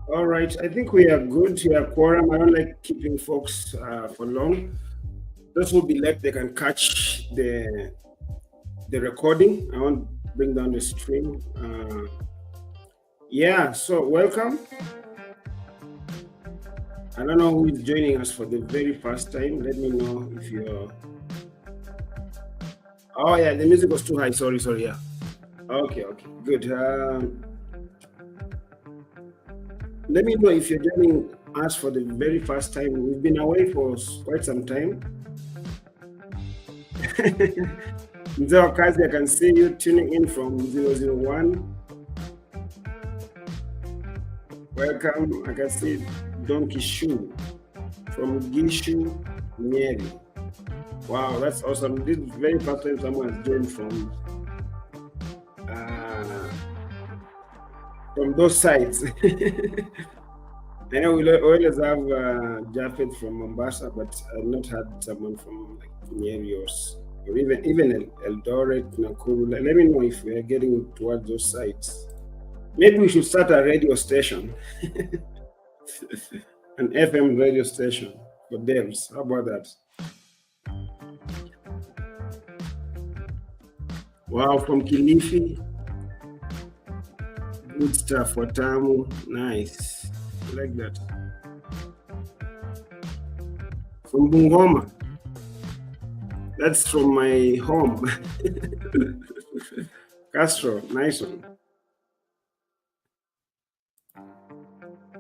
All right, I think we are good. We are quorum. I don't like keeping folks for long. Those will be left, they can catch the recording. I won't bring down the stream. Yeah, so welcome. I don't know who is joining us for the very first time. Let me know if you're. Oh yeah, the music was too high. Sorry. Yeah. Okay. Good. Let me know if you're joining us for the very first time. We've been away for quite some time. Mzee Wakazi, I can see you tuning in from 001. Welcome. I can see Donkey Shoe from Gishu, Nyeri. Wow, that's awesome. This is the very first time someone has joined from those sides. I know we always have Japhet from Mombasa, but I've not had someone from like Nyeri or even Eldoret, Nakuru. Let me know if we are getting towards those sites. Maybe we should start a radio station, an FM radio station for devs. How about that? Wow, from Kilifi. Good stuff, Watamu. Nice. I like that. From Bungoma. That's from my home. Castro, nice one.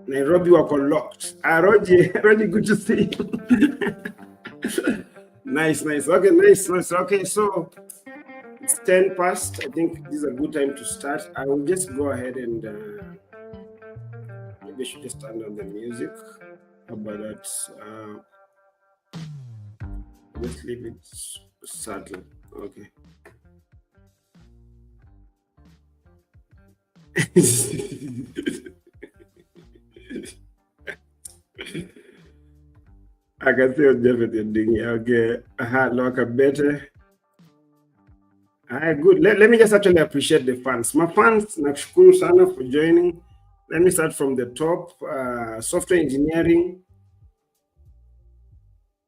Nairobi wako locked. Roger, good to see you. Nice. Okay, nice. Okay, so it's 10 past. I think this is a good time to start. I will just go ahead and maybe I should just turn on the music. How about that? Just leave it subtle. Okay. I can see what Jeff is doing. Okay. Look a better. Good. Let me just actually appreciate the fans. My fans, nakushukuru sana for joining. Let me start from the top. Software engineering.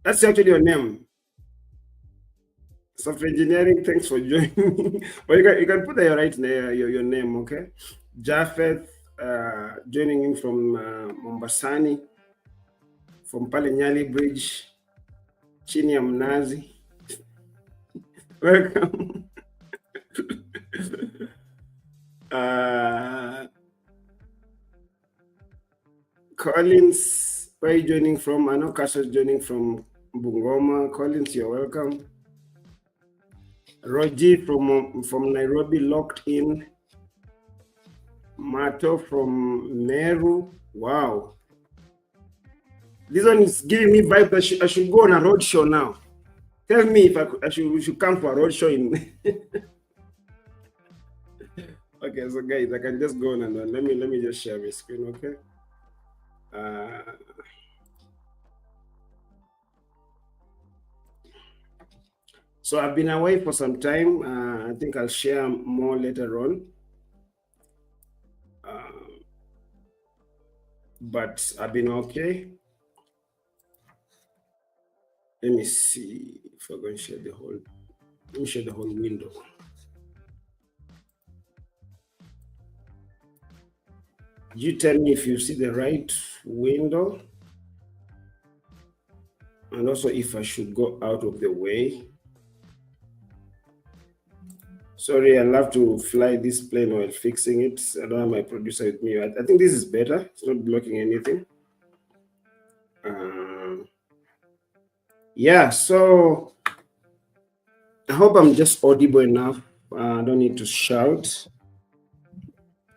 That's actually your name. Software engineering, thanks for joining. But you can put your right name, your name, okay? Japhet, joining in from Mombasani, from Palenyali Bridge, chini ya mnazi. Welcome. Collins, where are you joining from? I know Cash is joining from Bungoma. Collins, you're welcome. Roji from Nairobi, locked in. Mato from Meru. Wow. This one is giving me vibe. I should go on a road show now. Tell me if we should come for a road show in. Okay, so guys, I can just go on and let me just share my screen, okay? So I've been away for some time. I think I'll share more later on. But I've been okay. Let me see if I'm going to share the whole. Let me share the whole window. You tell me if you see the right window, and also if I should go out of the way. Sorry, I'll have to fly this plane while fixing it. I don't have my producer with me. I think this is better. It's not blocking anything. Yeah, so I hope I'm just audible enough. I don't need to shout.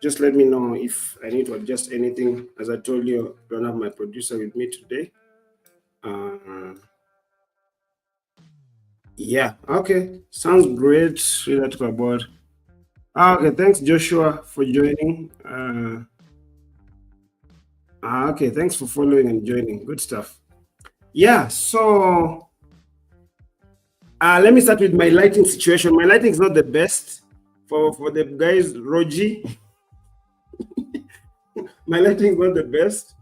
Just let me know if I need to adjust anything. As I told you, I don't have my producer with me today. Yeah, okay. Sounds great. Really talk about. Okay, thanks Joshua for joining. Okay, thanks for following and joining. Good stuff. Yeah, so let me start with my lighting situation. My lighting is not the best for the guys, Roji. My lighting is not the best.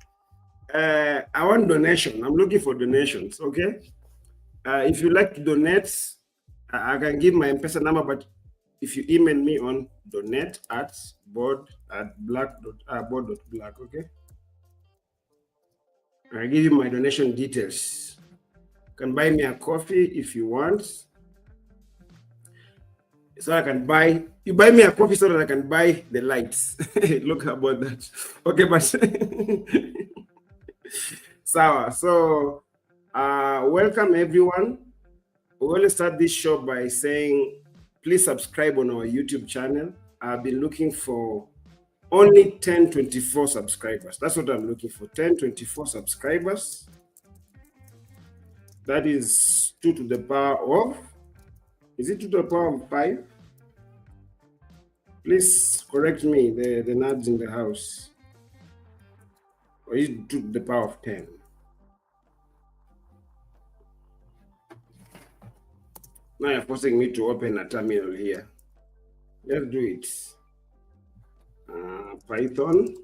I want donation. I'm looking for donations. Okay. If you like to donate, I can give my M-Pesa number, but if you email me on donate@board.black, okay? I'll give you my donation details. You can buy me a coffee if you want. So I can buy, you buy me a coffee so that I can buy the lights. Look about that. Okay, but so welcome everyone. We want to start this show by saying, please subscribe on our YouTube channel. I've been looking for only 1024 subscribers. That's what I'm looking for, 1024 subscribers. That is 2 to the power of, is it 2 to the power of 5? Please correct me, the nerds in the house. Or is it 2 to the power of 10? Now you're forcing me to open a terminal here. Let's do it. Python.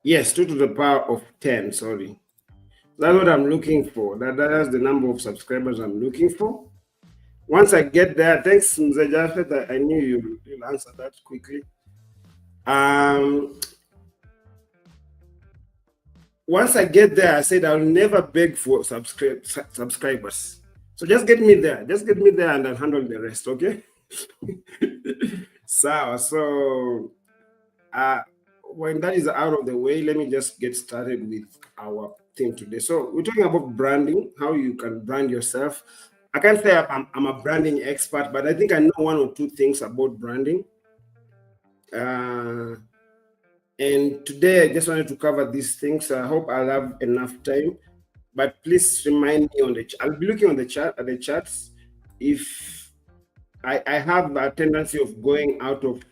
Yes, 2 to the power of 10, sorry. That's what I'm looking for. That's the number of subscribers I'm looking for. Once I get there, thanks, Mzee Jafet. I knew you'll answer that quickly. Once I get there, I said I'll never beg for subscribers. So just get me there. Just get me there and I'll handle the rest, okay? So when that is out of the way, let me just get started with our theme today. So we're talking about branding, how you can brand yourself. I can't say I'm a branding expert, but I think I know 1 or 2 things about branding. And today I just wanted to cover these things. I hope I'll have enough time. But please remind me on the chat. I'll be looking on the chat at the chats. If I have a tendency of going out of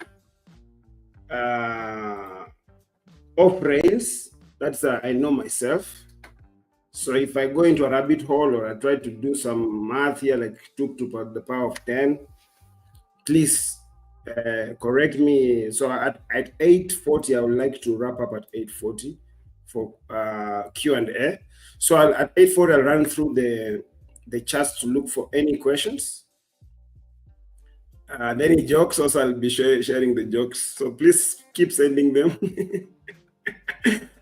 off rails, that's I know myself. So if I go into a rabbit hole or I try to do some math here, like 2 to the power of 10, please correct me. So at 8:40, I would like to wrap up at 8:40 for Q&A. So at 8:40, I'll run through the charts to look for any questions. Any jokes, also I'll be sharing the jokes. So please keep sending them.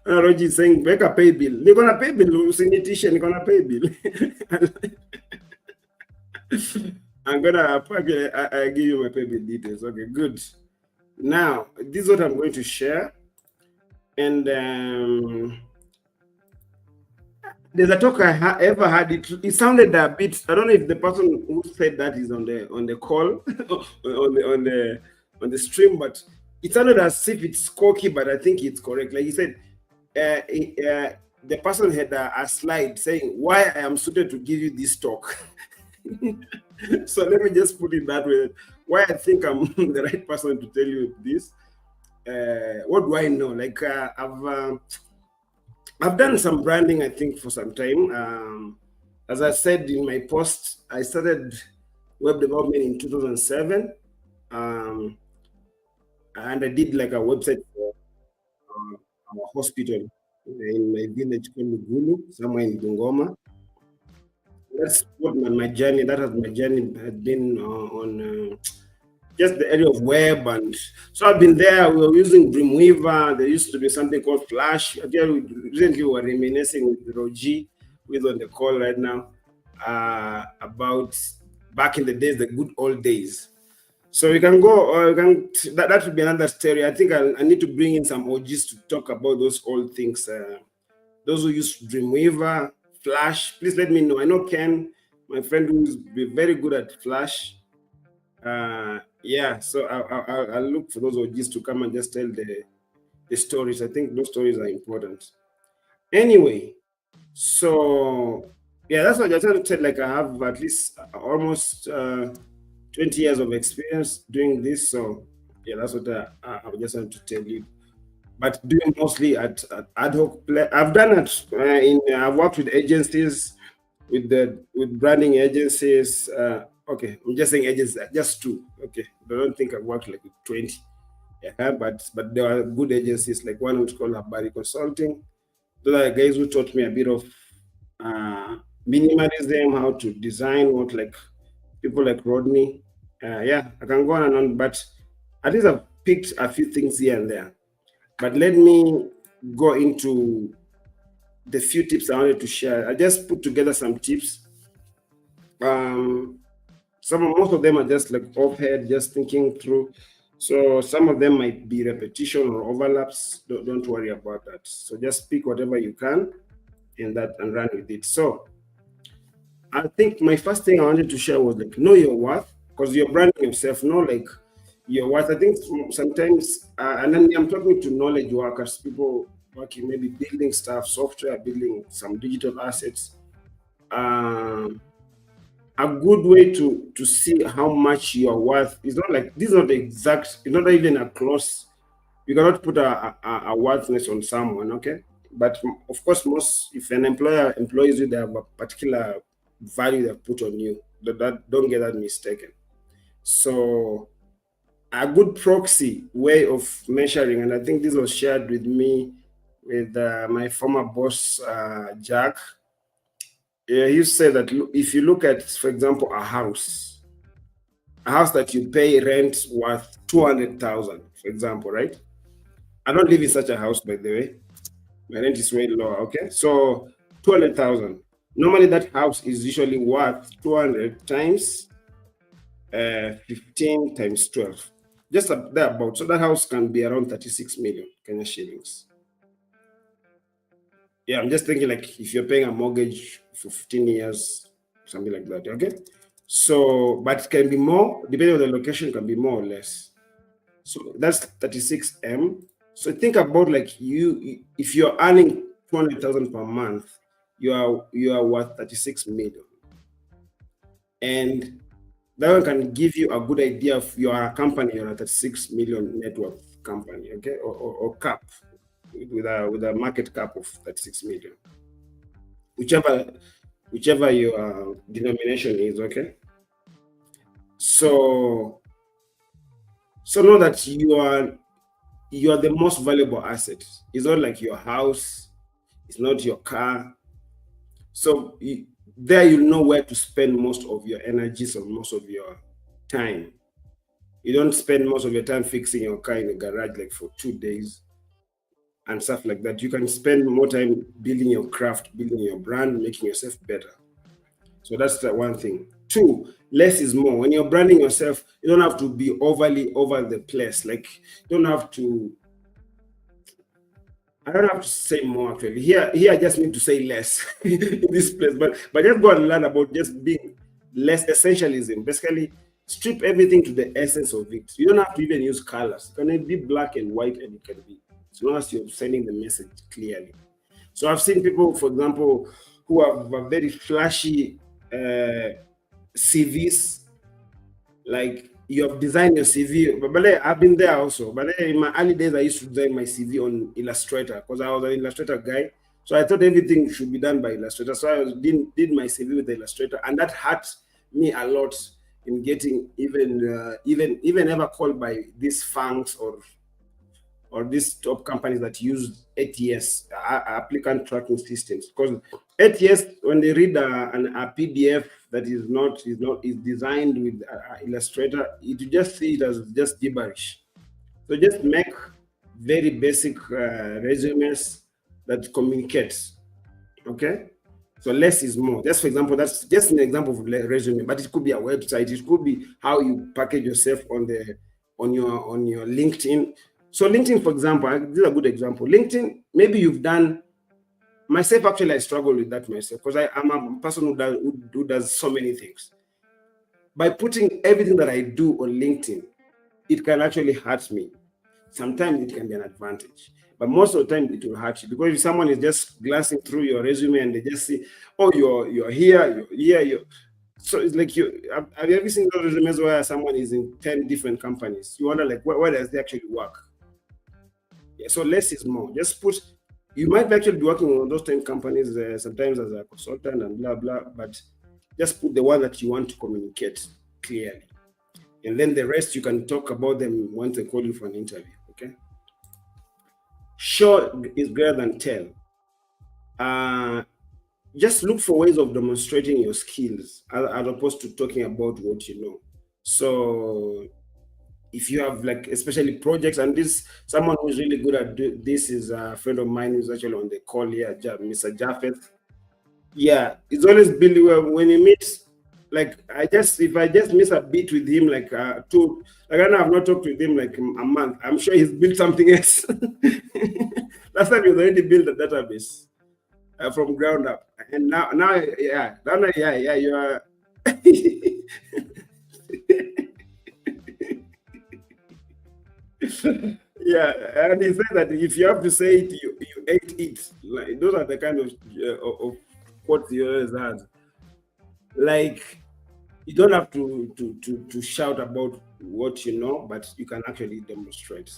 Roji is saying, make a pay bill. You're gonna pay bill, you're gonna pay bill. I'm gonna I give you my pay bill details. Okay, good. Now, this is what I'm going to share. And there's a talk I ever had. It sounded a bit. I don't know if the person who said that is on the call, on the stream, but it sounded as if it's cocky, but I think it's correct. Like he said, the person had a slide saying why I am suited to give you this talk. So let me just put it that way. Why I think I'm the right person to tell you this. What do I know? Like I've done some branding, I think, for some time. As I said in my post, I started web development in 2007. And I did like a website for our hospital in my village called Lugulu, somewhere in Bungoma. That's what my journey, that has my journey had been on just the area of web. And so I've been there. We were using Dreamweaver. There used to be something called Flash. Recently we were reminiscing with Roji. who is on the call right now, about back in the days, the good old days. So we can go, or we can, that would be another story. I think I need to bring in some OGs to talk about those old things. Those who use Dreamweaver, Flash, please let me know. I know Ken, my friend, who's very good at Flash. Yeah, so I'll look for those OGs to come and just tell the stories. I think those stories are important. Anyway, so yeah, that's what I just said. Like I have at least almost 20 years of experience doing this. So yeah, that's what I just want to tell you. But doing mostly at ad hoc play. I've done it I've worked with agencies, with branding agencies. Okay, I'm just saying agencies, just two. Okay, I don't think I've worked like with 20. Yeah, but there are good agencies, like one was called Habari Consulting. Those are guys who taught me a bit of minimalism, how to design, what like people like Rodney. Yeah, I can go on and on, but at least I've picked a few things here and there. But let me go into the few tips I wanted to share. I just put together some tips. Most of them are just like off head, just thinking through. So some of them might be repetition or overlaps. Don't worry about that. So just pick whatever you can and run with it. So I think my first thing I wanted to share was like know your worth, because you're branding yourself. Know like your worth. I think sometimes, and then I'm talking to knowledge workers, people working maybe building stuff, software, building some digital assets. A good way to see how much you are worth is not like this is not the exact, it's not even a close, you cannot put a worthness on someone, okay? But of course, most, if an employer employs you, they have a particular value they put on you. That don't get that mistaken. So a good proxy way of measuring, and I think this was shared with me with my former boss, Jack. Yeah, you say that if you look at, for example, a house that you pay rent worth 200,000, for example, right? I don't live in such a house, by the way. My rent is way lower. Okay, so 200,000. Normally, that house is usually worth 200 times 15 times 12, just thereabout. So that house can be around 36 million Kenya shillings. Yeah, I'm just thinking like if you're paying a mortgage for 15 years, something like that. Okay. So, but it can be more, depending on the location, it can be more or less. So that's 36M. So think about like if you're earning 200,000 per month, you are worth 36 million. And that one can give you a good idea of your company, you're a 36 million net worth company, okay, or cap with a market cap of 36 million, whichever your denomination is, okay. So know that you are the most valuable asset. It's not like your house, it's not your car. So there you know where to spend most of your energies or most of your time. You don't spend most of your time fixing your car in the garage like for 2 days and stuff like that. You can spend more time building your craft, building your brand, making yourself better. So that's the one thing. Two, less is more. When you're branding yourself, you don't have to be overly over the place. Like, you don't have to. I don't have to say more actually. Here I just need to say less in this place. But just go and learn about just being less essentialism. Basically, strip everything to the essence of it. You don't have to even use colors. It can be black and white, and it can be, as long as you're sending the message clearly. So I've seen people, for example, who have a very flashy CVs, like you have designed your CV. But I've been there also. But in my early days, I used to design my CV on Illustrator because I was an Illustrator guy. So I thought everything should be done by Illustrator. So I did my CV with the Illustrator, and that hurt me a lot in getting even ever called by these funks or these top companies that use ATS, applicant tracking systems. Because ATS, when they read a PDF that is designed with Illustrator, it just see it as just gibberish. So just make very basic resumes that communicate. Okay. So less is more. Just for example, that's just an example of resume, but it could be a website. It could be how you package yourself on your LinkedIn. So LinkedIn, for example, this is a good example. LinkedIn, maybe you've done. Myself, actually, I struggle with that myself because I'm a person who does so many things. By putting everything that I do on LinkedIn, it can actually hurt me. Sometimes it can be an advantage, but most of the time it will hurt you, because if someone is just glancing through your resume and they just see, oh, you're here, so it's like have you ever seen those resumes where someone is in 10 different companies? You wonder, like, where does they actually work? Yeah, so less is more. Just put, you might actually be working on those 10 companies sometimes as a consultant and blah blah, but just put the one that you want to communicate clearly, and then the rest you can talk about them once they call you for an interview. Okay. Show is greater than tell. Just look for ways of demonstrating your skills as opposed to talking about what you know. So if you have, like, especially projects, and this someone who's really good at this is a friend of mine who's actually on the call here, Mr. Japheth. Yeah, it's always Billy. When you meet, like, if I just miss a beat with him, like, like, I know I've not talked with him like a month. I'm sure he's built something else. Last time he was already built a database from ground up, and yeah, you are. Yeah, and he said that if you have to say it, you ate it. Like, those are the kind of quotes he always has. Like, you don't have to shout about what you know, but you can actually demonstrate.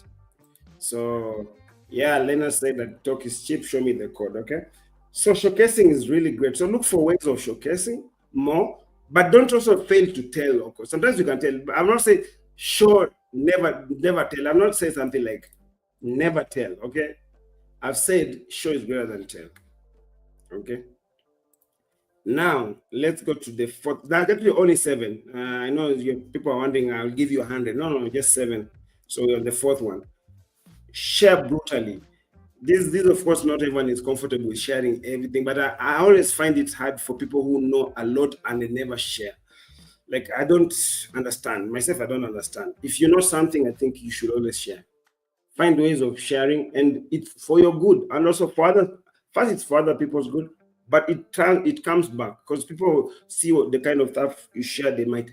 So yeah, Leonard said that talk is cheap. Show me the code. Okay. So showcasing is really great. So look for ways of showcasing more, but don't also fail to tell. Of course, sometimes you can tell. But I'm not saying show, never tell. I'm not saying something like never tell. Okay. I've said show is greater than tell. Okay. Now let's go to the fourth. That's actually only seven. I know people are wondering. I'll give you 100. No, just seven. So we're on the fourth one. Share brutally. This of course, not everyone is comfortable with sharing everything, but I always find it hard for people who know a lot and they never share. Like, I don't understand myself. I don't understand. If you know something, I think you should always share. Find ways of sharing, and it's for your good, and also for other. First, it's for other people's good, but it comes back because people see what the kind of stuff you share. They might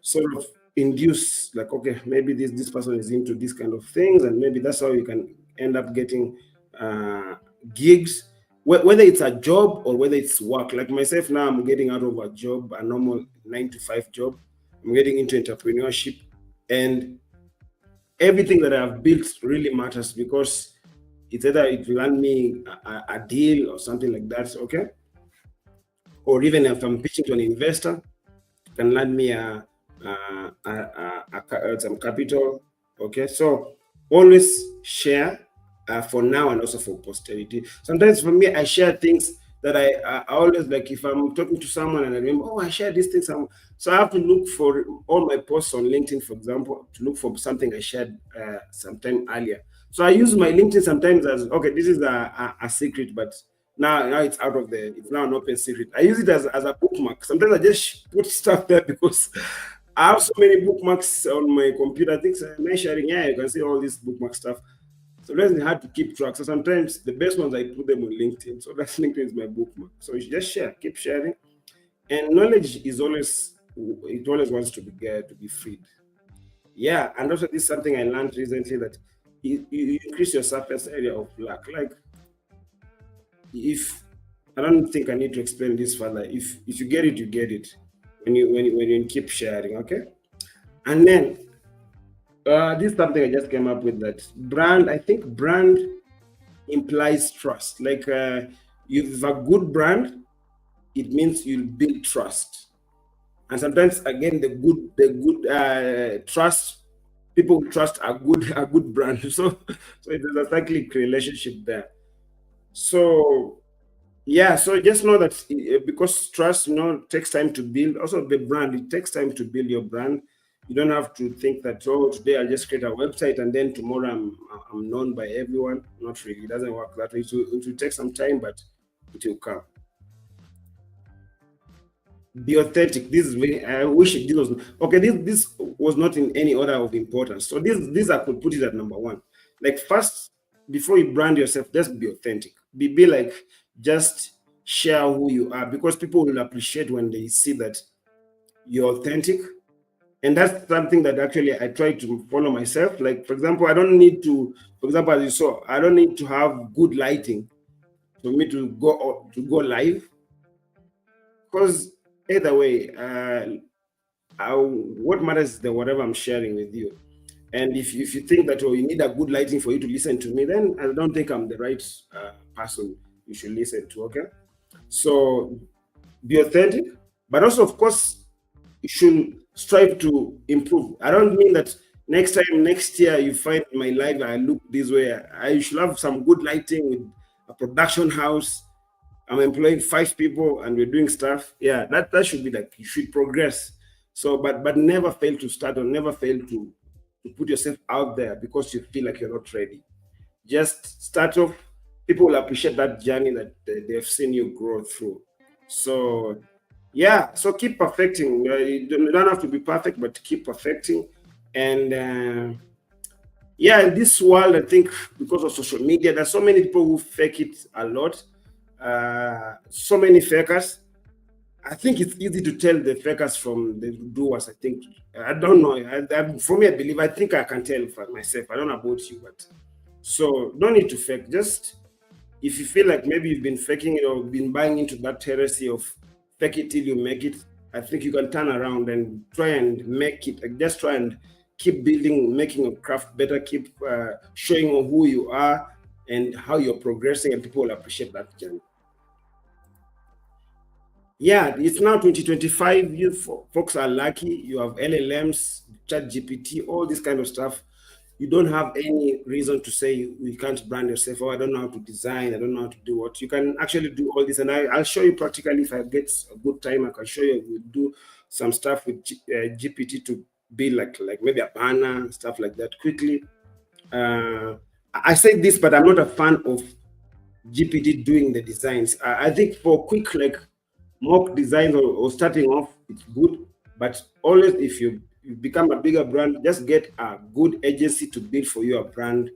sort of induce, like, okay, maybe this person is into this kind of things, and maybe that's how you can end up getting gigs, whether it's a job or whether it's work. Like myself now, I'm getting out of a job, a normal 9 to 5 job. I'm getting into entrepreneurship, and everything that I've built really matters, because it's either it will land me a deal or something like that. Okay. Or even if I'm pitching to an investor, it can land me some capital. Okay. So always share, for now and also for posterity. Sometimes for me, I share things that I always, like, if I'm talking to someone and I remember, oh, I shared this thing. So I have to look for all my posts on LinkedIn, for example, to look for something I shared sometime earlier. So I use my LinkedIn sometimes as, okay, this is a secret, but now it's out of it's now an open secret. I use it as a bookmark. Sometimes I just put stuff there because I have so many bookmarks on my computer. I think my sharing, yeah, you can see all this bookmark stuff. So it's hard to keep track. So sometimes the best ones, I put them on LinkedIn. So that's LinkedIn is my bookmark. So you should just share, keep sharing. And knowledge is always, it always wants to be freed. Yeah, and also this is something I learned recently, that you increase your surface area of luck. Like, if I don't think I need to explain this further. If you get it, you get it. When you keep sharing, okay. And then this is something I just came up with, that brand. I think brand implies trust. Like, if a good brand, it means you'll build trust. And sometimes, again, the good trust, people who trust a good brand. So there's a cyclic relationship there. So yeah, so just know that because trust, takes time to build. Also, the brand, it takes time to build your brand. You don't have to think that, oh, today I'll just create a website and then tomorrow I'm known by everyone. Not really. It doesn't work that way. It will take some time, but it will come. Be authentic. This is very, I wish this was okay. This was not in any order of importance. So this I could put it at number one. Like first, before you brand yourself, just be authentic. Be like, just share who you are, because people will appreciate when they see that you're authentic. And that's something that actually I try to follow myself. Like, for example, I don't need to, for example, as you saw, I don't need to have good lighting for me to go live, because either way, what matters is the whatever I'm sharing with you. And if you think that, oh, you need a good lighting for you to listen to me, then I don't think I'm the right person you should listen to. Okay, so be authentic, but also, of course, you should strive to improve. I don't mean that next year, you find my life I look this way. I should have some good lighting with a production house. I'm employing 5 people and we're doing stuff. Yeah, that should be like, you should progress. So, but never fail to start, or never fail to put yourself out there because you feel like you're not ready. Just start off. People will appreciate that journey that they've seen you grow through. So, yeah, so keep perfecting. You don't have to be perfect, but keep perfecting. And yeah, in this world, I think because of social media, there's so many people who fake it a lot. So many fakers. I think it's easy to tell the fakers from the doers. I think, I don't know. For me, I believe, I think I can tell for myself. I don't know about you, but so don't need to fake. Just, if you feel like maybe you've been faking it or been buying into that heresy of fake it till you make it, I think you can turn around and try and make it. Like, just try and keep building, making your craft better, keep showing who you are and how you're progressing, and people will appreciate that journey. Yeah, it's now 2025. You folks are lucky. You have LLMs, Chat GPT, all this kind of stuff. You don't have any reason to say you can't brand yourself. Oh, I don't know how to design. I don't know how to do what. You can actually do all this, and I'll show you practically. If I get a good time, I can show you. We'll do some stuff with GPT to be like maybe a banner, stuff like that quickly. I say this, but I'm not a fan of GPT doing the designs. I think for quick, like, mock designs, or starting off, it's good. But always, if you become a bigger brand, just get a good agency to build for you a brand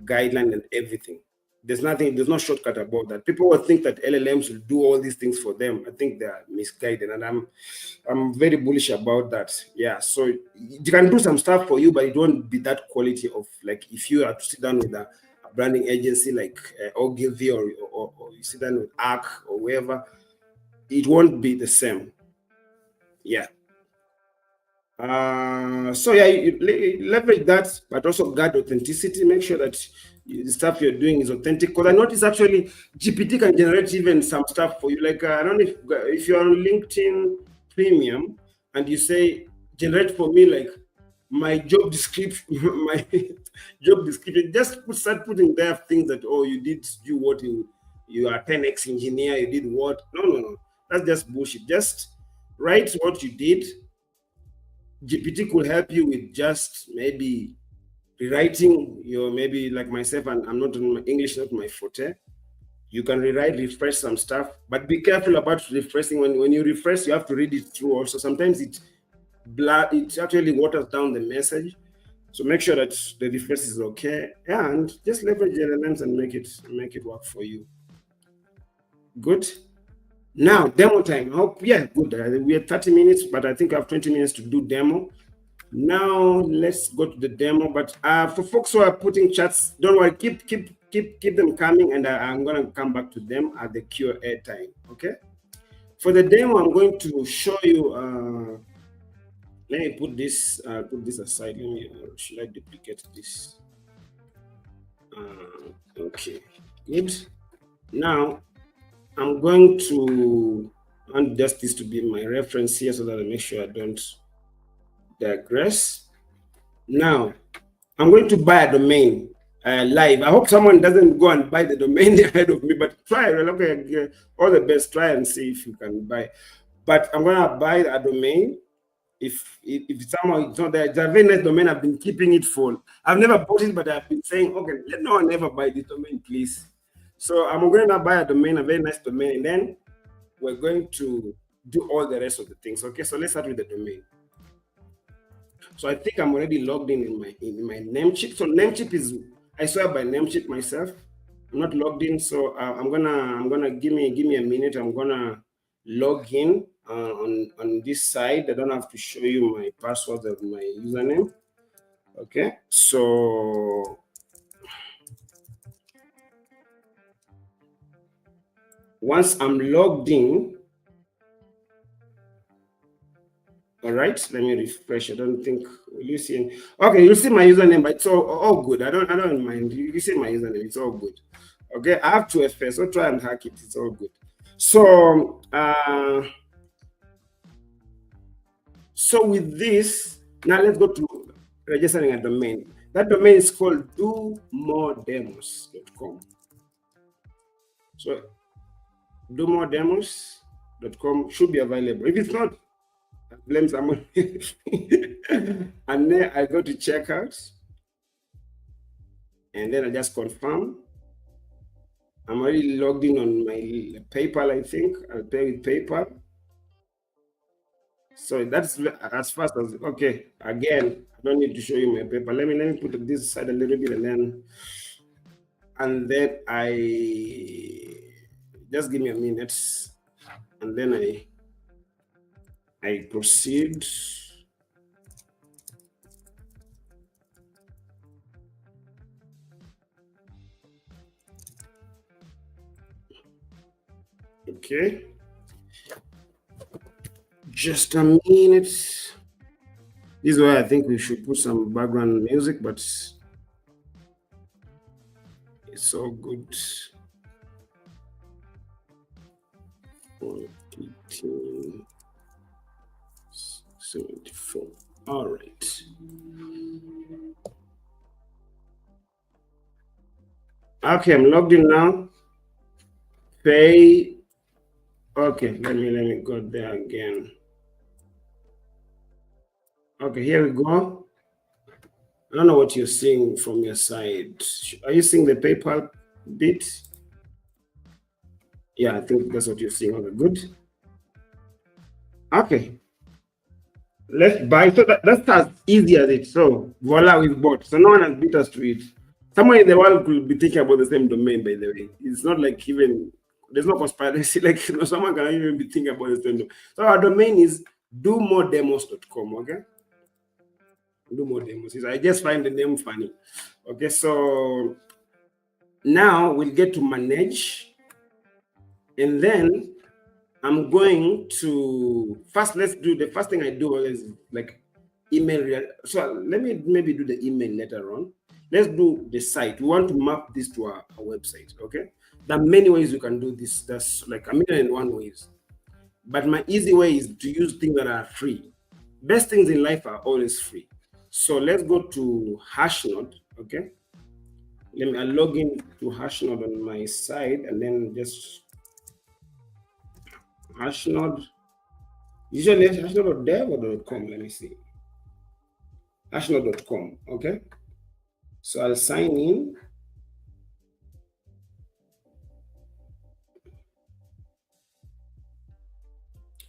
guideline and everything. There's no shortcut about that. People will think that LLMs will do all these things for them. I think they are misguided, and I'm very bullish about that. Yeah, so you can do some stuff for you, but it won't be that quality of, like, if you are to sit down with a branding agency like Ogilvy, or you sit down with Arc or wherever, it won't be the same. Yeah. So yeah, you leverage that, but also guard authenticity. Make sure that the stuff you're doing is authentic. Because I noticed actually GPT can generate even some stuff for you. Like, I don't know if you're on LinkedIn Premium and you say, generate for me like my job description, my job description. Just start putting there things that, oh, you did do what in, you are 10x engineer, you did what? No. That's just bullshit. Just write what you did. GPT could help you with just maybe rewriting your, maybe like myself, and I'm not in English, not my forte. You can rewrite, refresh some stuff, but be careful about refreshing. When you refresh, you have to read it through also. Sometimes it actually waters down the message. So make sure that the refresh is okay. Yeah, and just leverage LLMs and make it work for you. Good. Now, demo time. Hope, yeah, good. We have 30 minutes, but I think I have 20 minutes to do demo. Now let's go to the demo. But for folks who are putting chats, don't worry, keep them coming, and I'm gonna come back to them at the Q&A time. Okay. For the demo, I'm going to show you. Let me put this aside. Should I duplicate this? Okay, good. Now I'm going to want just this to be my reference here, so that I make sure I don't digress. Now I'm going to buy a domain live. I hope someone doesn't go and buy the domain ahead of me, but try. Okay, all the best. Try and see if you can buy. But I'm gonna buy a domain. If somehow it's not there, it's a very nice domain. I've been keeping it for. I've never bought it, but I've been saying, okay, let no one ever buy this domain, please. So I'm going to buy a domain, a very nice domain, and then we're going to do all the rest of the things. Okay, so let's start with the domain. So I think I'm already logged in my Namecheap. So Namecheap is, I swear by Namecheap myself. I'm not logged in, so I'm gonna give me a minute. I'm gonna log in on this side. I don't have to show you my password or my username. Okay, so once I'm logged in, all right, let me refresh. I don't think, will you see? Okay, you'll see my username, but it's all good. I don't mind. You see my username, it's all good. Okay, I have 2FS, so try and hack it. It's all good. So so with this, now let's go to registering a domain. That domain is called domoredemos.com. So domoredemos.com should be available. If it's not, I blame someone. And then I go to checkout, and then I just confirm. I'm already logged in on my PayPal, I think. I'll pay with PayPal. So that's as fast as, okay, again, I don't need to show you my PayPal. Let me put this aside a little bit, and then I just give me a minute, and then I proceed. Okay. Just a minute. This is where I think we should put some background music, but it's all good. 74. All right. Okay, I'm logged in now. Pay. Okay, let me go there again. Okay, here we go. I don't know what you're seeing from your side. Are you seeing the PayPal bit? Yeah, I think that's what you're seeing. Okay, good. Okay. Let's buy. So that's as easy as it. So voila, we've bought. So no one has beat us to it. Someone in the world could be thinking about the same domain, by the way. It's not like even there's no conspiracy. Like, you know, someone can even be thinking about the same domain. So our domain is domoredemos.com. Okay. Do more demos. I just find the name funny. Okay, so now we'll get to manage, and then I'm going to first, let's do the first thing I do is like email. So let me maybe do the email later on. Let's do the site. We want to map this to our website. Okay, there are many ways you can do this. There's like 1,001 ways, but my easy way is to use things that are free. Best things in life are always free. So let's go to Hashnode. Okay, I'll log in to Hashnode on my side, and then just Hashnode. Usually Hashnode.dev or .com. Let me see. Hashnode.com. Okay, so I'll sign in.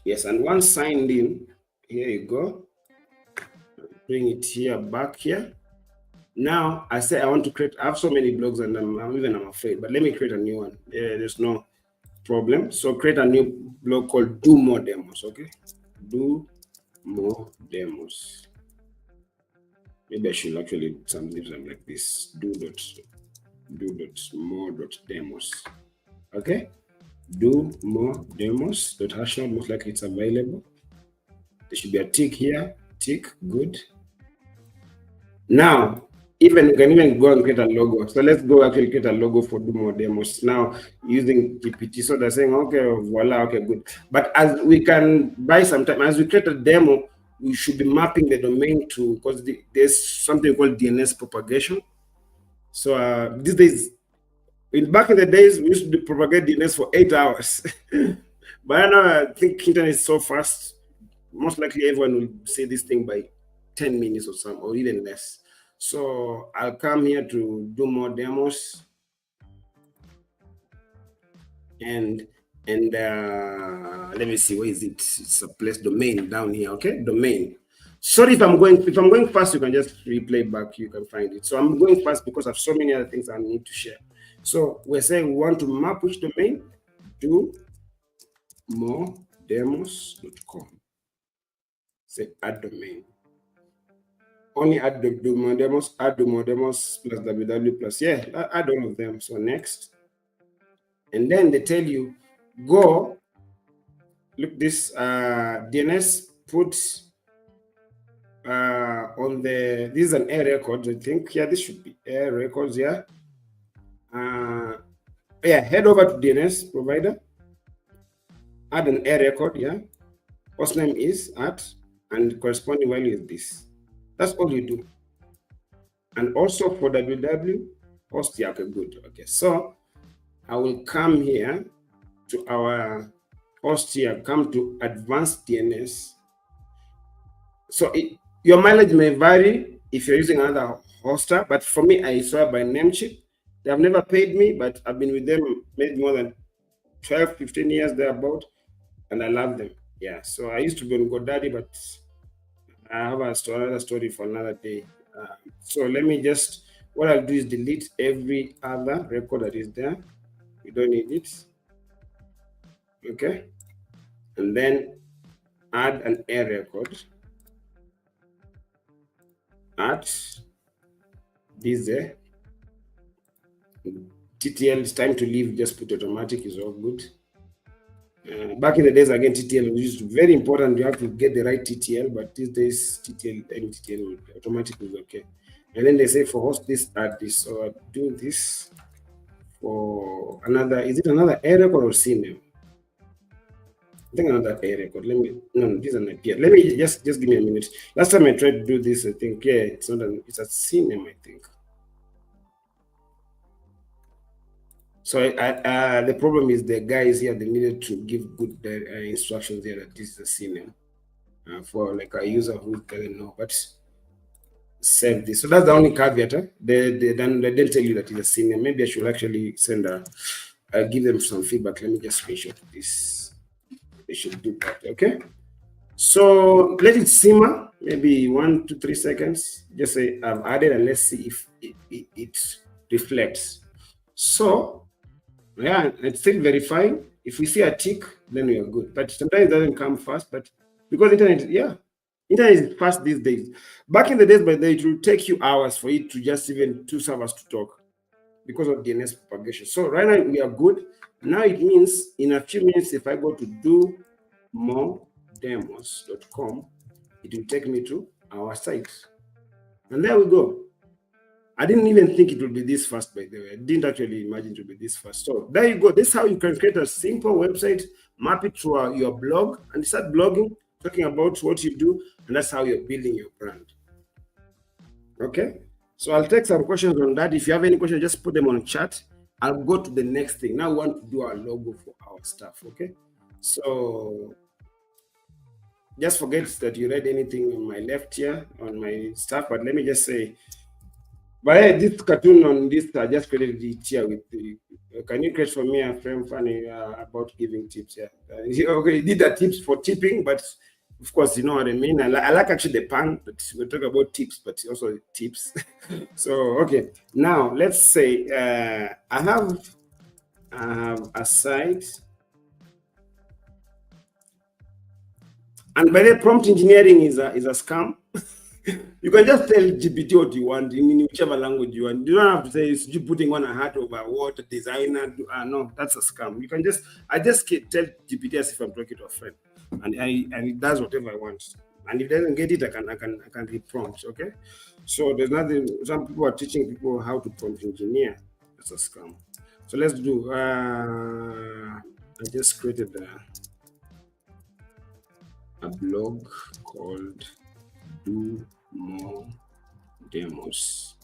Yes, and once signed in, here you go. Bring it here, back here. Now I say I want to create. I have so many blogs, and I'm afraid. But let me create a new one. There's no problem. So create a new blog called Do More Demos. Okay, Do More Demos. Maybe I should actually leave them like this. Do.more.demos. Okay. Do more demos. Hashnode, most likely it's available. There should be a tick here. Tick, good. Now, you can even go and create a logo. So let's go actually create a logo for Do More Demos now using GPT. So they're saying, okay, voila, okay, good. But as we can buy some time, as we create a demo, we should be mapping the domain to, because there's something called DNS propagation. So these days, back in the days, we used to propagate DNS for 8 hours. But now I think internet is so fast, most likely everyone will see this thing by 10 minutes or some, or even less. So I'll come here to Do More Demos. And And let me see, where is it? It's a place domain down here. Okay, domain. Sorry if I'm going fast, you can just replay back, you can find it. So I'm going fast because I have so many other things I need to share. So we're saying we want to map which domain to moredemos.com. Say add domain. Only add the modemos, add the modemos plus www plus, yeah, add all of them. So next. And then they tell you, go, look, this DNS, put on the, this is an air record, I think. Yeah, this should be air records, yeah. Yeah, head over to DNS provider, add an air record, yeah. Host name is at, and corresponding value is this. That's all you do. And also for www, host, yeah, okay, good. Okay, so I will come here to our host here, come to advanced DNS. So your mileage may vary if you're using another hoster, but for me, I swear by Namecheap. They have never paid me, but I've been with them maybe more than 12, 15 years thereabout, and I love them. Yeah, so I used to be on GoDaddy, but I have another story for another day. So let me just, what I'll do is delete every other record that is there. We don't need it. Okay. And then add an air record. Add this there. TTL, it's time to leave, just put automatic, is all good. Back in the days, again, TTL was very important. You have to get the right TTL, but these days, TTL, any TTL, automatic is okay. And then they say for host this, add this. So I do this for another, is it another air record or CNAME? I think another air record. Let me, no, this is an IP. Let me just give me a minute. Last time I tried to do this, I think, yeah, it's not an, it's a CNAME, I think. So the problem is the guys here, they needed to give good instructions here that this is a CNAME for like a user who doesn't know, but save this. So that's the only caveat. They didn't tell you that it's a CNAME. Maybe I should actually send give them some feedback. Let me just screenshot this. They should do that, okay? So let it simmer, maybe 1 to 3 seconds. Just say I've added, and let's see if it reflects. So yeah, it's still verifying. If we see a tick, then we are good. But sometimes it doesn't come fast. But because internet, yeah, internet is fast these days. Back in the days, but it will take you hours for it to just even 2 servers to talk because of DNS propagation. So right now we are good. Now it means in a few minutes, if I go to do moredemos.com, it will take me to our site. And there we go. I didn't even think it would be this fast, by the way. I didn't actually imagine it would be this fast. So there you go. This is how you can create a simple website, map it to your blog, and start blogging, talking about what you do, and that's how you're building your brand. Okay? So I'll take some questions on that. If you have any questions, just put them on chat. I'll go to the next thing. Now we want to do our logo for our stuff, okay? So just forget that you read anything on my left here, on my stuff, but let me just say, but hey, this cartoon on this, I just created it here with the, can you create for me a frame funny about giving tips? Yeah. Okay, you did the tips for tipping, but of course, you know what I mean. I like actually the pun, but we talk about tips, but also tips. So, okay. Now, let's say I have a site. And by the way, prompt engineering is a scam. You can just tell GPT what you want in whichever language you want. You don't have to say it's you putting on a hat over what a designer. No, that's a scam. You can just, I just tell GPT as if I'm talking to a friend, and it does whatever I want. And if it doesn't get it, I can reprompt. Okay, so there's nothing. Some people are teaching people how to prompt engineer. That's a scam. So let's do. I just created a blog called Do More Demos.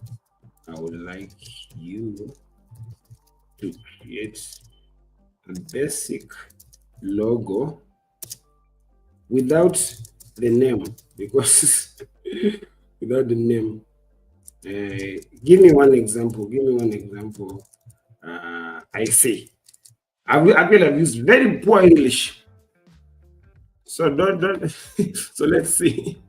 I would like you to create a basic logo without the name, because without the name, give me one example. I see. I've used very poor English. So don't. So let's see.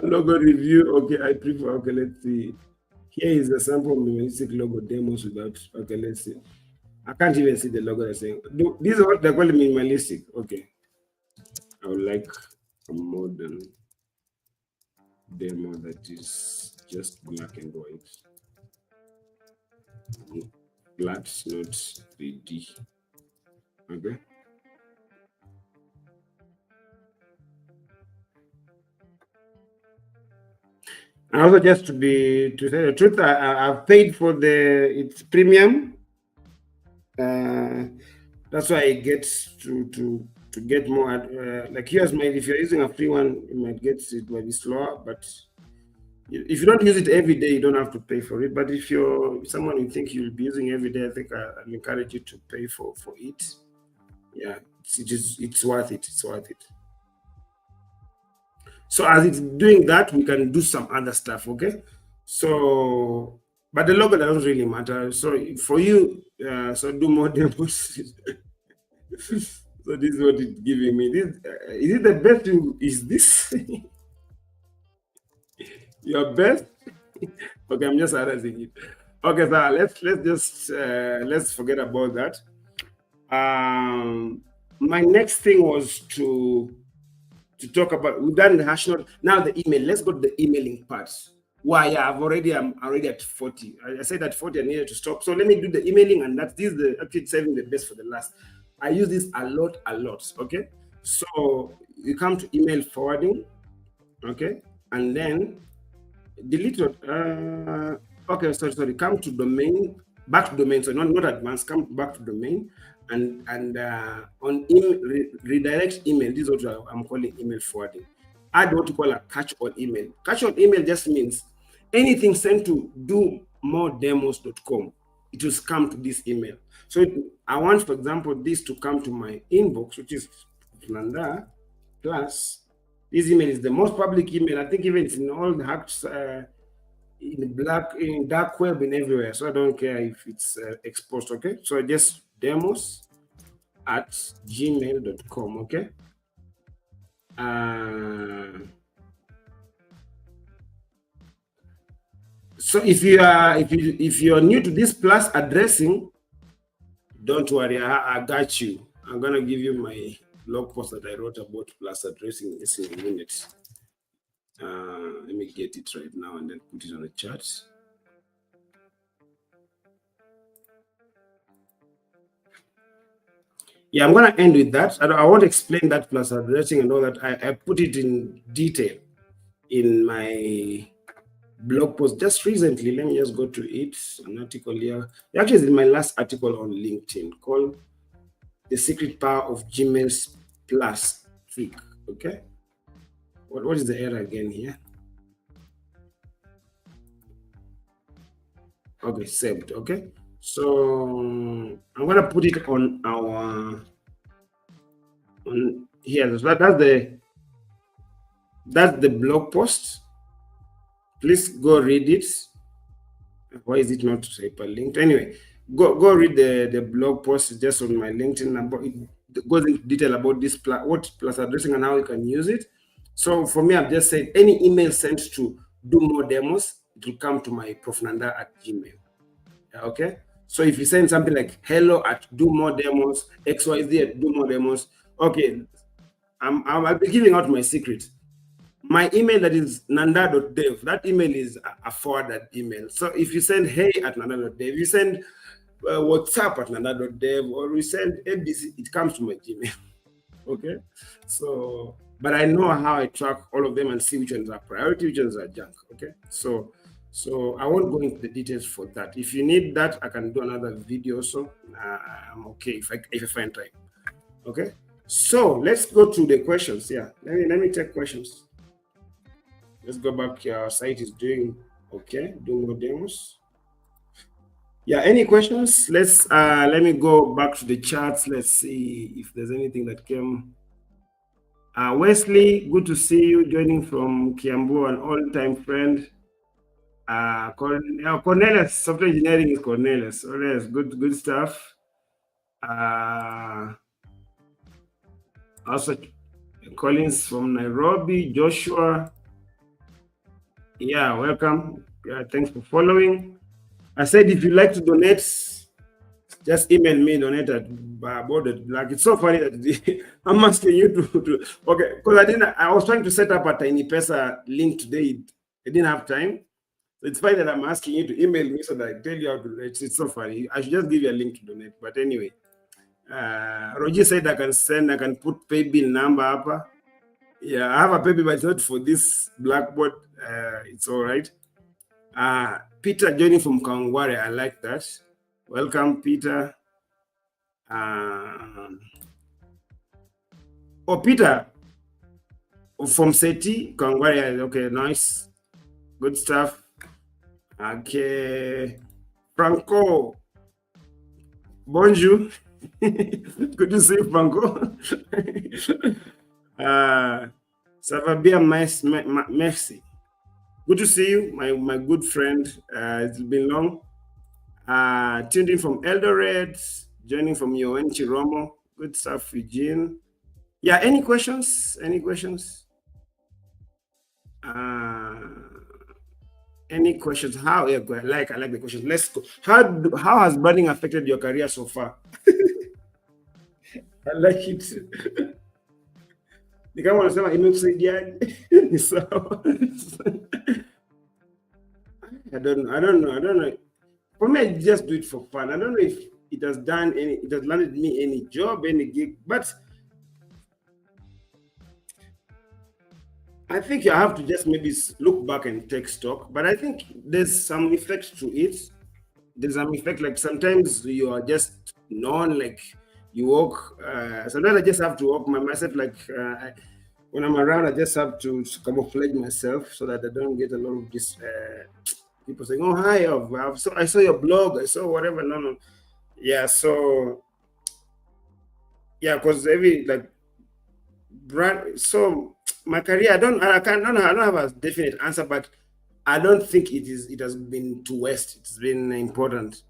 Logo review. Okay, I prefer. Okay, let's see. Here is a sample minimalistic logo demos without. Okay, let's see. I can't even see the logo they're saying. These are what they're calling minimalistic. Okay. I would like a modern demo that is just black and white. Flat, not 3D. Okay. And also, just to tell the truth, I've paid for it's premium. That's why I get to get more. Like here's my. If you're using a free one, you might get it might be slower, but if you don't use it every day, you don't have to pay for it. But if you're someone you think you'll be using every day, I think I'll encourage you to pay for it. Yeah, it's worth it. It's worth it. So as it's doing that, we can do some other stuff. Okay. So, but the logo doesn't really matter. So for you, so do more demos. So this is what it's giving me. This is it the best? Is this your best? Okay, I'm just harassing it. Okay, so let's just let's forget about that. My next thing was to talk about, we've done the hash note. Now the email. Let's go to the emailing part. Why? Yeah, I'm already at 40. I said at 40 I needed to stop. So let me do the emailing, and this is actually saving the best for the last. I use this a lot. Okay. So you come to email forwarding, okay, and then delete it. Okay, sorry. Come to domain, back to domain. So not advanced. Come back to domain, and on redirect email. This is what I'm calling email forwarding. Add what you call a catch-all email. Catch-all email just means anything sent to domodemos.com, it will come to this email. So I want, for example, this to come to my inbox, which is Nanda plus. This email is the most public email. I think even it's in all the hacks, in dark web, and everywhere. So I don't care if it's exposed. Okay. So just demos@gmail.com. Okay. So if you're new to this plus addressing, don't worry, I got you. I'm gonna give you my blog post that I wrote about plus addressing this in a minute. Let me get it right now and then put it on the chat. Yeah, I'm gonna end with that. I won't explain that plus addressing and all that. I put it in detail in my blog post just recently. Let me just go to it. An article here. Actually, it's in my last article on LinkedIn called "The Secret Power of Gmail's Plus Trick." Okay. What is the error again here? Okay, saved. Okay. So I'm gonna put it on here. So that's the blog post. Please go read it. Why is it not hyperlinked? Anyway, go read the blog post just on my LinkedIn number. It goes into detail about this what plus addressing and how you can use it. So for me, I've just said any email sent to do more demos, it will come to my profnanda@gmail. Okay. So if you send something like hello at do more demos, XYZ at do more demos, okay, I'll be giving out my secret. My email that is nanda.dev, that email is a forwarded email. So if you send hey at nanda.dev, you send WhatsApp at nanda.dev, or you send ABC, it comes to my Gmail. Okay. So, but I know how I track all of them and see which ones are priority, which ones are junk. Okay. So I won't go into the details for that. If you need that, I can do another video. So I'm okay if I find time. Okay. So let's go to the questions. Yeah. Let me take questions. Let's go back. Your site is doing okay. Do more demos. Yeah. Any questions? Let me go back to the charts. Let's see if there's anything that came. Wesley, good to see you joining from Kiambu, an all-time friend. Cornelius, software engineering is Cornelius. Cornelius, good stuff. Uh, Also, Collins from Nairobi, Joshua. Yeah, welcome. Yeah, thanks for following. I said if you like to donate, just email me, donate at board.black. It's so funny that I'm asking you to okay, because I was trying to set up a Tiny Pesa link today. I didn't have time. So it's fine that I'm asking you to email me so that I tell you how to donate. It's so funny. I should just give you a link to donate. But anyway, Roger said I can put pay bill number up. Yeah, I have a paper, but it's not for this blackboard. It's all right. Peter joining from Kangware, I like that. Welcome, Peter. Peter from Seti, Kangware. Okay, nice. Good stuff. Okay. Franco. Bonjour. Good to see you, Franco. Ça va bien, merci. Good to see you, my good friend. It's been long. Tuned in from Eldoret, joining from UN Chiromo. Good stuff, Eugene. Yeah, any questions? Any questions? Any questions? How? Yeah, I like the questions. Let's go. How has branding affected your career so far? I like it. Ni kama wanasema imekusaidiaje? Ni sawa. I don't know. For me, I just do it for fun. I don't know if it has landed me any job, any gig, but I think you have to just maybe look back and take stock. But I think there's some effect to it. There's some effect, like sometimes you are just known, like you walk. Sometimes I just have to walk myself, like when I'm around, I just have to camouflage myself so that I don't get a lot of this. People saying, "Oh, hi, I saw your blog, I saw whatever." No, yeah. So, yeah, because every like brand. So my career, I don't have a definite answer, but I don't think it has been to waste. It's been important.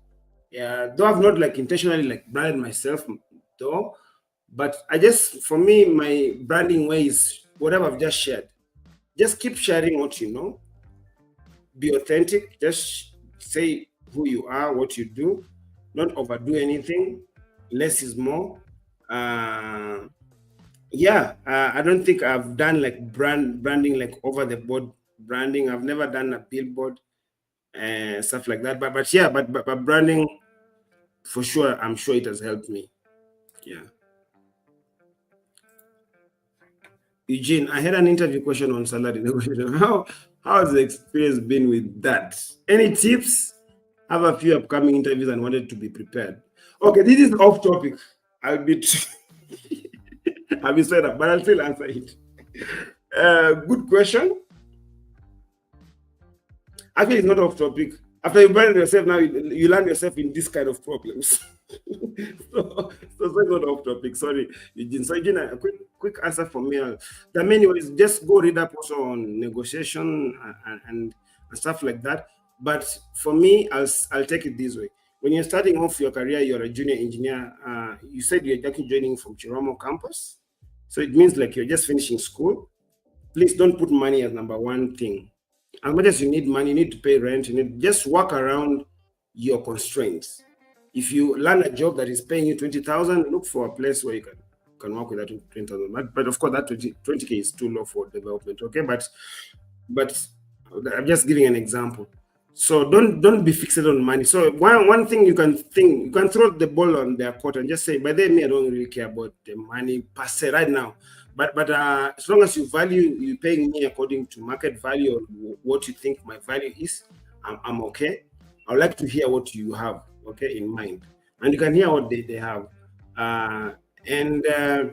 Yeah, though I've not like intentionally like branded myself, though, but I just for me my branding way is whatever I've just shared. Just keep sharing what you know. Be authentic. Just say who you are, what you do. Don't overdo anything. Less is more. I don't think I've done like branding like over the board branding. I've never done a billboard and stuff like that. But branding for sure, I'm sure it has helped me. Yeah. Eugene, I had an interview question on salary negotiation. How has the experience been with that? Any tips? I have a few upcoming interviews and wanted to be prepared. Okay, this is off topic. I'll be straight up, but I'll still answer it. Good question. Actually, it's not off topic. After you brand yourself, now you land yourself in this kind of problems. so it's not off topic. Sorry, Eugene. So Eugene, a quick answer for me. The main is just go read up also on negotiation and stuff like that. But for me, I'll take it this way. When you're starting off your career, you're a junior engineer. You said you're actually joining from Chiromo campus, so it means like you're just finishing school. Please don't put money as number one thing. As much as you need money, you need to pay rent. You need just work around your constraints. If you land a job that is paying you 20,000, look for a place where you can work with that 20,000. But of course, that 20K is too low for development. Okay, but I'm just giving an example. So don't be fixated on money. So one thing you can throw the ball on their court and just say, by then me, I don't really care about the money per se right now. But as long as you paying me according to market value or what you think my value is, I'm okay. I'd like to hear what you have, okay, in mind. And you can hear what they have. The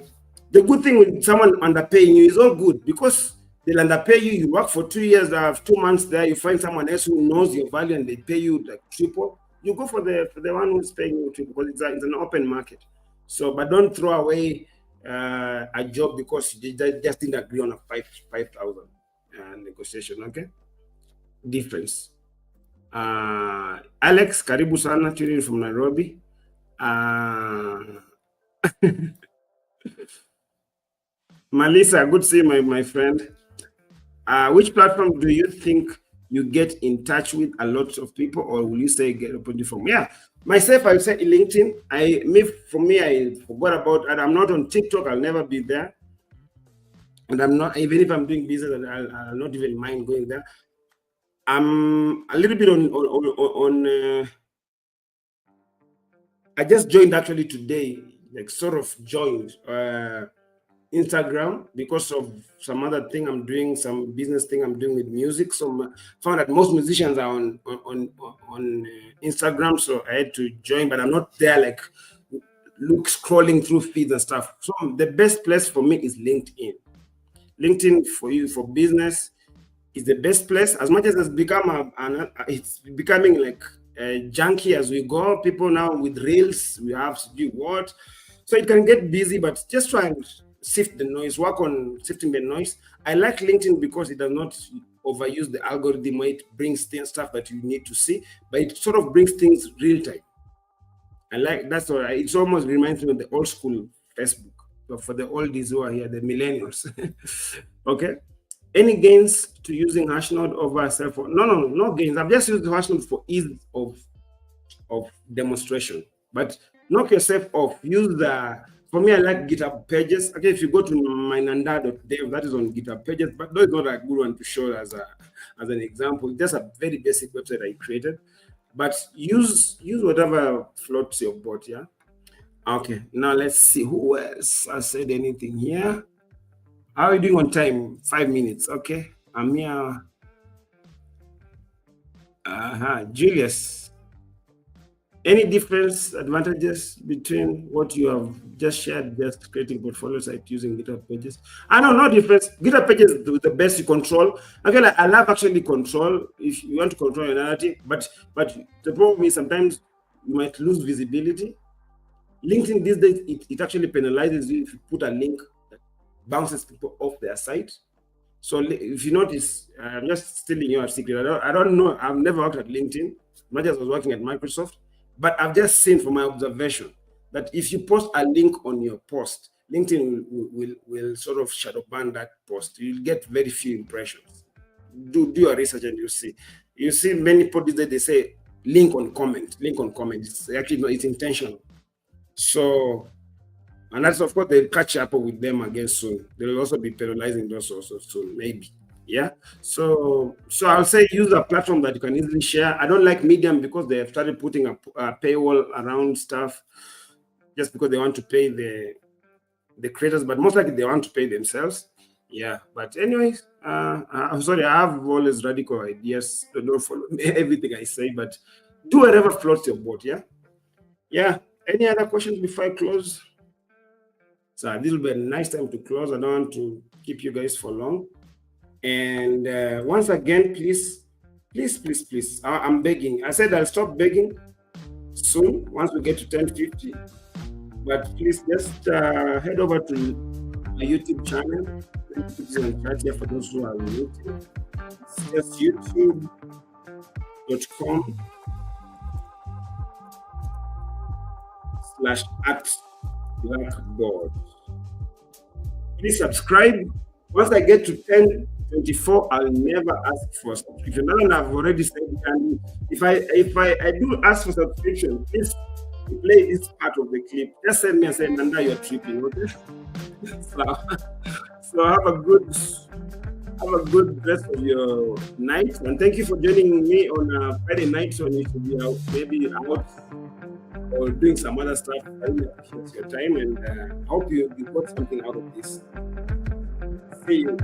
good thing with someone underpaying you is all good because they'll underpay you. You work for 2 years, 2 months there, you find someone else who knows your value and they pay you like triple. You go for the one who's paying you triple because it's an open market. So, but don't throw away a job because they just didn't agree on a 5,000 negotiation. Okay, difference. Alex, karibu sana, tuning from Nairobi. Melissa, good to see you, my friend. Which platform do you think you get in touch with a lot of people, or will you say get opportunity from? Yeah, myself, I would say LinkedIn. For me, I forgot about, and I'm not on TikTok. I'll never be there, and I'm not, even if I'm doing business, I'll not even mind going there. I'm a little bit on I just joined actually today, like sort of joined Instagram because of some other thing I'm doing, some business thing I'm doing with music. So found that most musicians are on Instagram, so I had to join, but I'm not there like scrolling through feeds and stuff. So the best place for me is LinkedIn. LinkedIn for you for business is the best place. As much as it's become it's becoming like junky as we go. People now with reels, we have to do what, so it can get busy. But just try and sift the noise. Work on sifting the noise. I like LinkedIn because it does not overuse the algorithm where it brings stuff that you need to see, but it sort of brings things real time. I like that's what it almost reminds me of the old school Facebook. So for the oldies who are here, the millennials. Okay. Any gains to using Hashnode over self? No gains. I've just used the Hashnode for ease of demonstration. But knock yourself off. Use the, for me, I like GitHub Pages. Okay, if you go to mynanda.dev, that is on GitHub Pages, but though it's not a good one to show as an example. It's just a very basic website I created. But use whatever floats your boat, yeah? Okay, now let's see who else has said anything here. How are you doing on time? 5 minutes, okay. I'm here. Julius. Any difference, advantages between what you have just shared, just creating portfolio site using GitHub Pages? I know, no difference. GitHub Pages is the best you control. Okay, like, I love actually control if you want to control your narrative, but the problem is sometimes you might lose visibility. LinkedIn these days, it actually penalizes you if you put a link that bounces people off their site. So if you notice, I'm just stealing your secret. I don't know. I've never worked at LinkedIn, much as I was working at Microsoft. But I've just seen from my observation that if you post a link on your post, LinkedIn will sort of shadow ban that post. You'll get very few impressions. Do your research and you see. You see many posts that they say link on comment. It's actually not, it's intentional. So, and that's of course they'll catch up with them again soon. They'll also be penalizing those also soon, maybe. Yeah. So I'll say use a platform that you can easily share. I don't like Medium because they have started putting a paywall around stuff just because they want to pay the creators, but most likely they want to pay themselves. Yeah. But anyways, I'm sorry, I have always radical ideas. So don't follow everything I say, but do whatever floats your boat. Yeah. Yeah. Any other questions before I close? So this will be a nice time to close. I don't want to keep you guys for long. And once again, please, I'm begging. I said I'll stop begging soon once we get to 1050. But please just head over to my YouTube channel. Let me put this on chat here for those who are on YouTube. It's just youtube.com/@blackboard. Please subscribe. Once I get to 1024, I'll never ask for subscription. Now I've already said, and if I do ask for subscription, please play this part of the clip. Just send me and say, Nanda, you're tripping, okay? So have a good rest of your night, and thank you for joining me on a Friday night when you should be out, maybe out or doing some other stuff. I really appreciate your time, and I hope you got something out of this. See you.